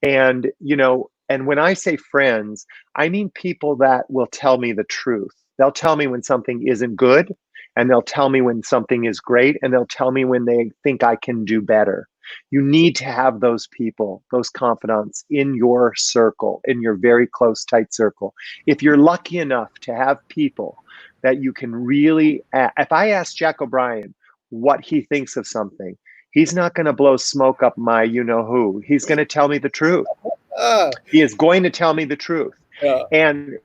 And, you know, and when I say friends, I mean people that will tell me the truth. They'll tell me when something isn't good, and they'll tell me when something is great, and they'll tell me when they think I can do better. You need to have those people, those confidants in your circle, in your very close, tight circle. If you're lucky enough to have people that you can really, if I ask Jack O'Brien what he thinks of something, he's not going to blow smoke up my you-know-who. He's going to tell me the truth. He is going to tell me the truth. Yeah. And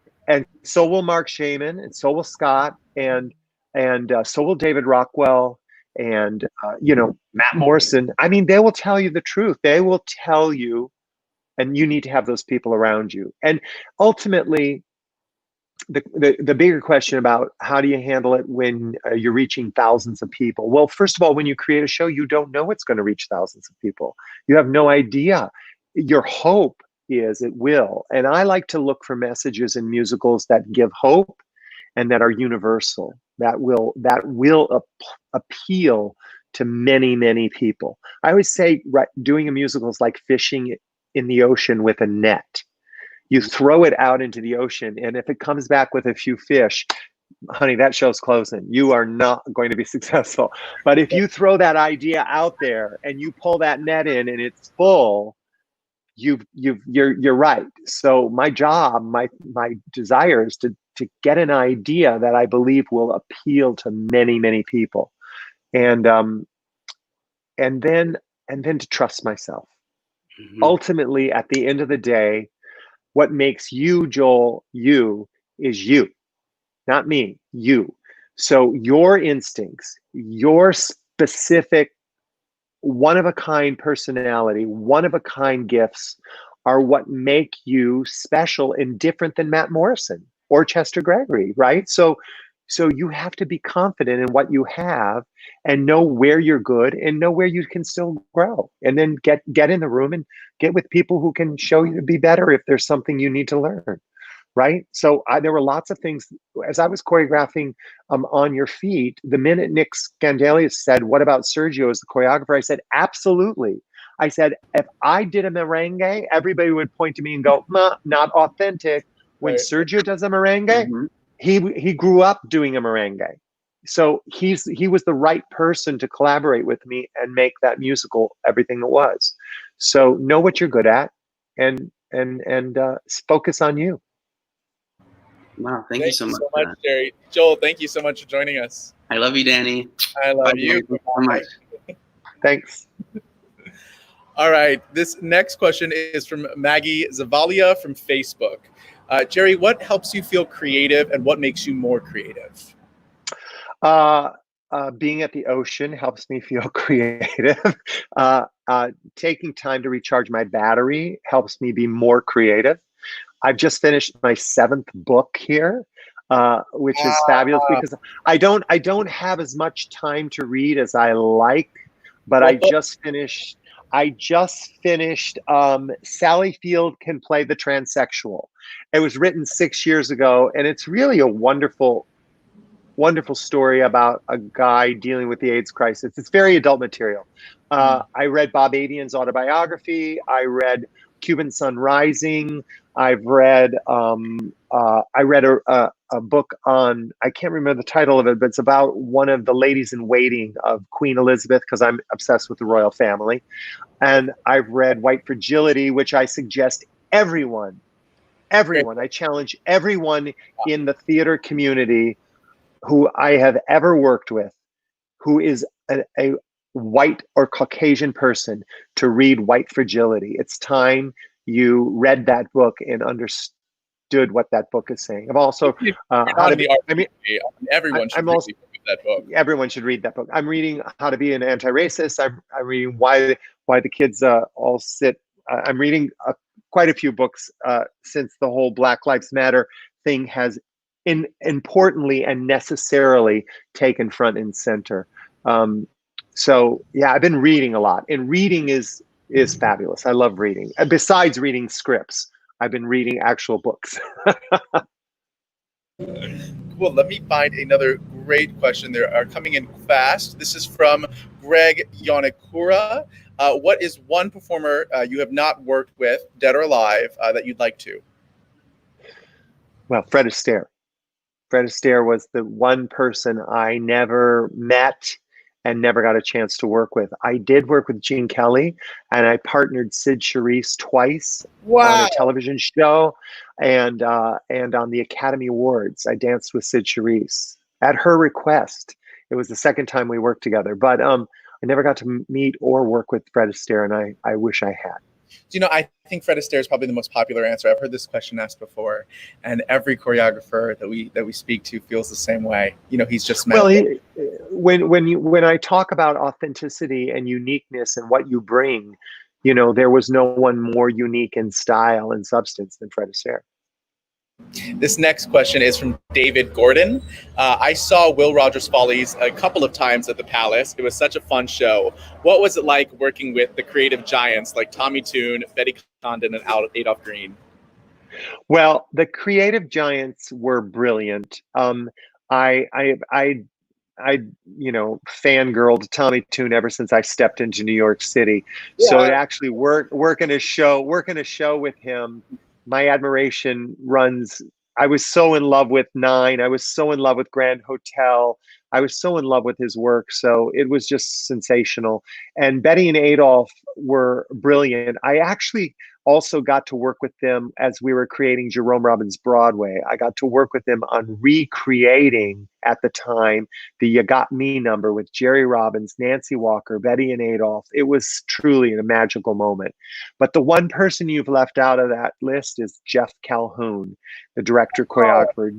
so will Mark Shaman, and so will Scott, and so will David Rockwell, and Matt Morrison. I mean, they will tell you the truth. They will tell you, and you need to have those people around you. And ultimately, the bigger question about how do you handle it when you're reaching thousands of people? Well, first of all, when you create a show, you don't know it's going to reach thousands of people. You have no idea. Your hope is it will. And I like to look for messages in musicals that give hope and that are universal, that will appeal to many, many people. I always say, right, doing a musical is like fishing in the ocean with a net. You throw it out into the ocean, and if it comes back with a few fish, honey, that show's closing. You are not going to be successful. But if you throw that idea out there and you pull that net in and it's full, you're right. So my job, my desire is to get an idea that I believe will appeal to many, many people, and then to trust myself. Mm-hmm. Ultimately, at the end of the day, what makes you, Joel, you is you, not me, you. So your instincts, your specific one-of-a-kind personality, one-of-a-kind gifts are what make you special and different than Matt Morrison or Chester Gregory, right? So you have to be confident in what you have and know where you're good and know where you can still grow. And then get in the room and get with people who can show you to be better if there's something you need to learn, right? So there were lots of things. As I was choreographing On Your Feet, the minute Nick Scandalius said, "What about Sergio as the choreographer?" I said, "Absolutely." I said, if I did a merengue, everybody would point to me and go, not authentic. When Right. Sergio does a merengue, Mhm. he grew up doing a merengue. So he was the right person to collaborate with me and make that musical everything it was. So know what you're good at and focus on you. Wow, thank you so much, Jerry. Joel, thank you so much for joining us. I love you, Danny. I love Bye, you. Danny. Thank you so much. Thanks. All right. This next question is from Maggie Zavalia from Facebook. Jerry, what helps you feel creative and what makes you more creative? Being at the ocean helps me feel creative. Taking time to recharge my battery helps me be more creative. I've just finished my 7th book here, which is fabulous because I don't have as much time to read as I like, but I just finished Sally Field Can Play the Transsexual. It was written 6 years ago, and it's really a wonderful story about a guy dealing with the AIDS crisis. It's very adult material. I read Bob Adian's autobiography. I read Cuban Sun Rising. I've read a book on, I can't remember the title of it, but it's about one of the ladies in waiting of Queen Elizabeth, because I'm obsessed with the royal family. And I've read White Fragility, which I suggest everyone, I challenge everyone in the theater community who I have ever worked with, who is a white or Caucasian person, to read White Fragility. It's time you read that book and understood what that book is saying. I've also everyone should read that book. Everyone should read that book. I'm reading How to Be an Anti-Racist. I'm reading Why the Kids All Sit. I'm reading quite a few books since the whole Black Lives Matter thing has importantly and necessarily taken front and center. So yeah, I've been reading a lot, and reading is fabulous. I love reading. And besides reading scripts, I've been reading actual books. Cool. Let me find another great question. They are coming in fast. This is from Greg Yonakura. What is one performer you have not worked with, dead or alive, that you'd like to? Well, Fred Astaire. Fred Astaire was the one person I never met and never got a chance to work with. I did work with Gene Kelly, and I partnered Sid Charisse twice on a television show, and on the Academy Awards, I danced with Sid Charisse at her request. It was the second time we worked together, but I never got to meet or work with Fred Astaire, and I wish I had. You know, I think Fred Astaire is probably the most popular answer. I've heard this question asked before, and every choreographer that we speak to feels the same way. You know, he's just well. When I talk about authenticity and uniqueness and what you bring, you know, there was no one more unique in style and substance than Fred Astaire. This next question is from David Gordon. I saw Will Rogers Follies a couple of times at the Palace. It was such a fun show. What was it like working with the creative giants like Tommy Tune, Betty Condon, and Adolph Green? Well, the creative giants were brilliant. I you know, fangirled Tommy Tune ever since I stepped into New York City. Yeah. So to actually working a show with him, my admiration runs. I was so in love with Nine. I was so in love with Grand Hotel. I was so in love with his work. So it was just sensational. And Betty and Adolph were brilliant. I actually also got to work with them as we were creating Jerome Robbins Broadway. I got to work with them on recreating, at the time, the You Got Me number with Jerry Robbins, Nancy Walker, Betty and Adolph. It was truly a magical moment. But the one person you've left out of that list is Jeff Calhoun, the director-choreographer.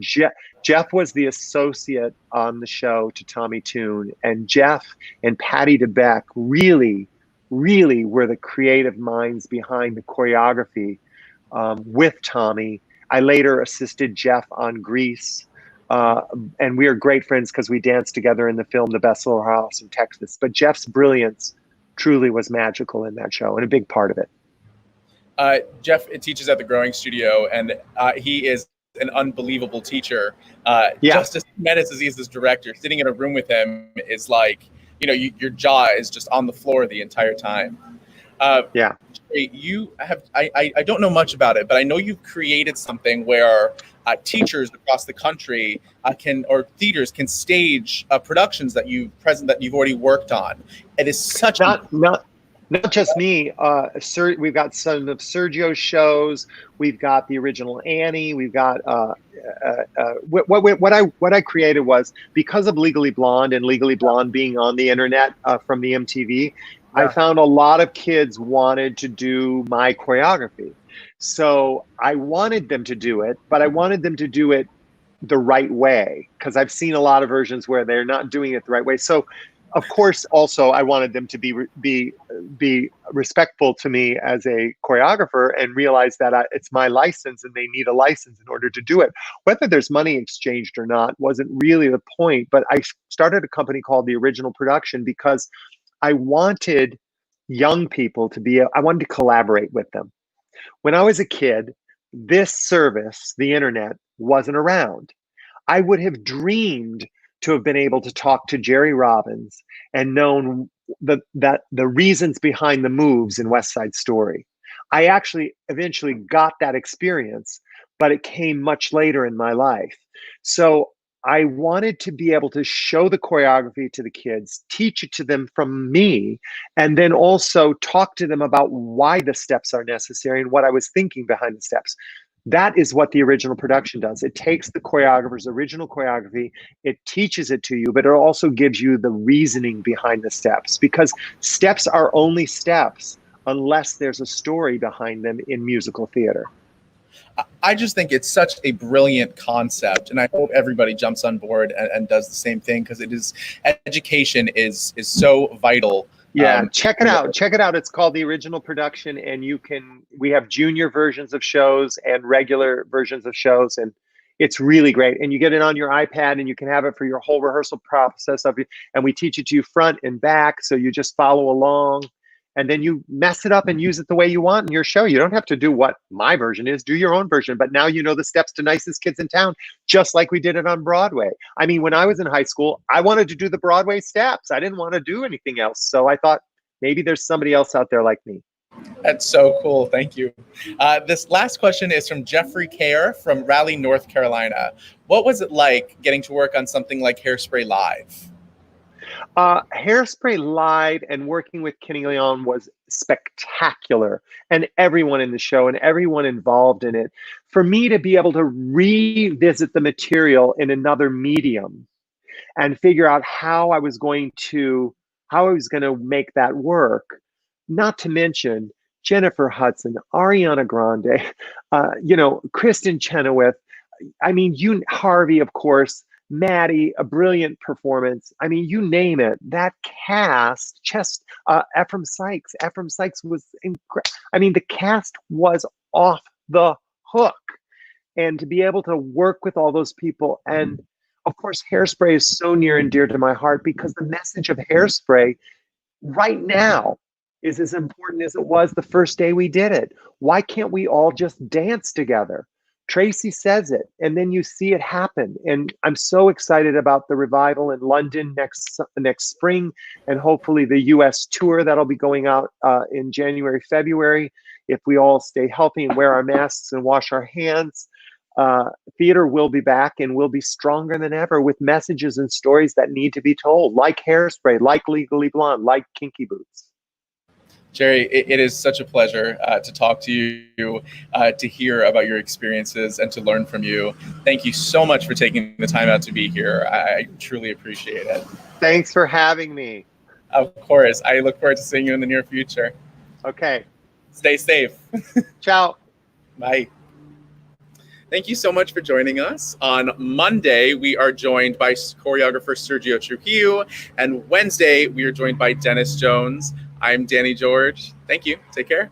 Jeff was the associate on the show to Tommy Tune, and Jeff and Patty DeBeck really were the creative minds behind the choreography with Tommy. I later assisted Jeff on Grease, and we are great friends because we danced together in the film The Best Little House in Texas. But Jeff's brilliance truly was magical in that show, and a big part of it. Jeff teaches at the Growing Studio, and he is an unbelievable teacher. Just as tremendous as he is this director, sitting in a room with him is like, you know, your jaw is just on the floor the entire time. You have, I don't know much about it, but I know you've created something where teachers across the country or theaters can stage productions that you've already worked on. It is such not just me. We've got some of Sergio's shows. We've got the original Annie. We've got what I created was, because of Legally Blonde and Legally Blonde being on the internet from the MTV. Yeah. I found a lot of kids wanted to do my choreography, so I wanted them to do it, but I wanted them to do it the right way, because I've seen a lot of versions where they're not doing it the right way. So, of course, also I wanted them to be respectful to me as a choreographer and realize that it's my license and they need a license in order to do it. Whether there's money exchanged or not wasn't really the point, but I started a company called The Original Production because I wanted young people I wanted to collaborate with them. When I was a kid, this service, the internet, wasn't around. I would have dreamed to have been able to talk to Jerry Robbins and known the reasons behind the moves in West Side Story. I actually eventually got that experience, but it came much later in my life. So I wanted to be able to show the choreography to the kids, teach it to them from me, and then also talk to them about why the steps are necessary and what I was thinking behind the steps. That is what The Original Production does. It takes the choreographer's original choreography, it teaches it to you, but it also gives you the reasoning behind the steps, because steps are only steps unless there's a story behind them in musical theater. I just think it's such a brilliant concept, and I hope everybody jumps on board and does the same thing, because education is so vital. Yeah, check it out. Check it out. It's called The Original Production, and we have junior versions of shows and regular versions of shows, and it's really great. And you get it on your iPad, and you can have it for your whole rehearsal process and we teach it to you front and back, so you just follow along. And then you mess it up and use it the way you want in your show. You don't have to do what my version is, do your own version. But now you know the steps to Nicest Kids in Town, just like we did it on Broadway. I mean, when I was in high school, I wanted to do the Broadway steps. I didn't want to do anything else. So I thought maybe there's somebody else out there like me. That's so cool. Thank you. This last question is from Jeffrey Kerr from Raleigh, North Carolina. What was it like getting to work on something like Hairspray Live? Hairspray Live and working with Kenny Leon was spectacular, and everyone in the show and everyone involved in it. For me to be able to revisit the material in another medium and figure out how I was going to make that work, not to mention Jennifer Hudson, Ariana Grande, Kristen Chenoweth. I mean, Harvey, of course, Maddie, a brilliant performance. I mean, you name it. That cast, Ephraim Sykes. Ephraim Sykes was incredible. I mean, the cast was off the hook. And to be able to work with all those people, and of course, Hairspray is so near and dear to my heart because the message of Hairspray right now is as important as it was the first day we did it. Why can't we all just dance together? Tracy says it, and then you see it happen. And I'm so excited about the revival in London next spring, and hopefully the US tour that'll be going out in January, February, if we all stay healthy and wear our masks and wash our hands. Theater will be back and will be stronger than ever with messages and stories that need to be told, like Hairspray, like Legally Blonde, like Kinky Boots. Jerry, it is such a pleasure to talk to you, to hear about your experiences and to learn from you. Thank you so much for taking the time out to be here. I truly appreciate it. Thanks for having me. Of course. I look forward to seeing you in the near future. Okay. Stay safe. Ciao. Bye. Thank you so much for joining us. On Monday, we are joined by choreographer Sergio Trujillo, and Wednesday, we are joined by Denis Jones. I'm Danny George. Thank you. Take care.